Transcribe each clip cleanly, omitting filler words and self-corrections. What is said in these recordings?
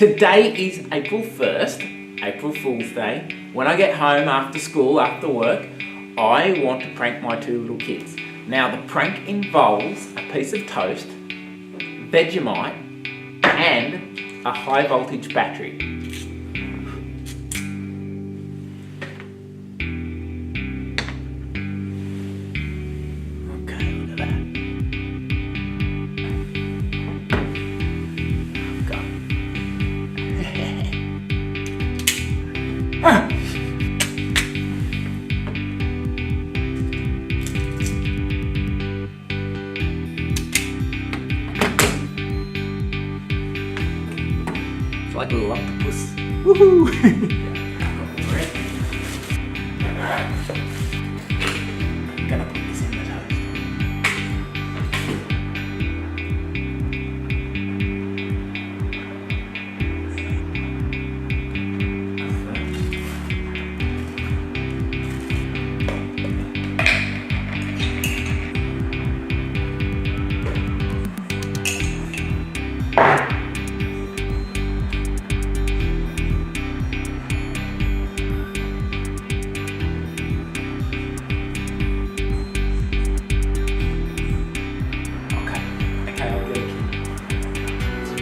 Today is April 1st, April Fool's Day. When I get home after school, after work, I want to prank my two little kids. Now the prank involves a piece of toast, Vegemite, and a high voltage battery. Okay, look at that. It's like a little octopus. Woohoo! I'm gonna put this in the toast.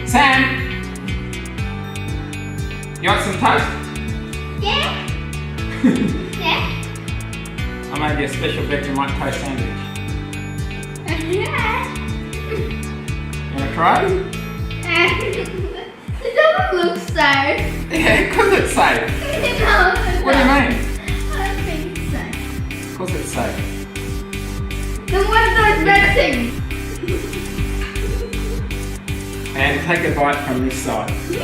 Sam! You want some toast? Yeah. Yeah. I made you a special Vegemite toast sandwich. Yeah. You want to try it? It doesn't look safe. Yeah, because it's safe. No, What do you mean? I don't think so. Because it's safe. Then what are those red things? And take a bite from this side. No!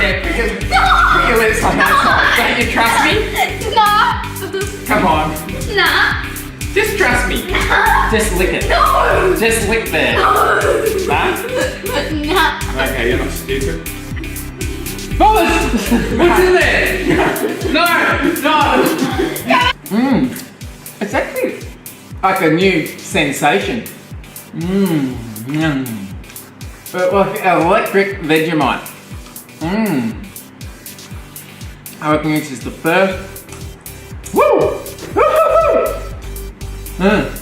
Yeah, because your lips on that side. Don't you trust me? No! Come on. No! Just trust me. No! Just lick it. No! Just lick there. No! No? No! Okay, you're not stupid. Bollocks! What's in there? No! Mmm. It's actually like a new sensation. Mmm. But like electric Vegemite. Mmm. I reckon this is the first. Woo!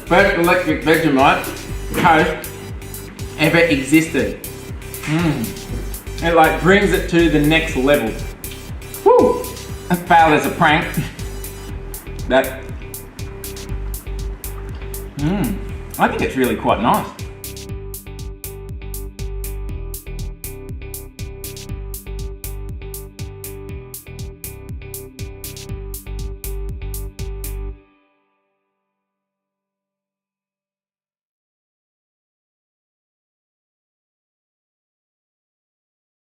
First electric Vegemite toast ever existed. It like brings it to the next level. Woo! That failed as a prank. That. I think it's really quite nice.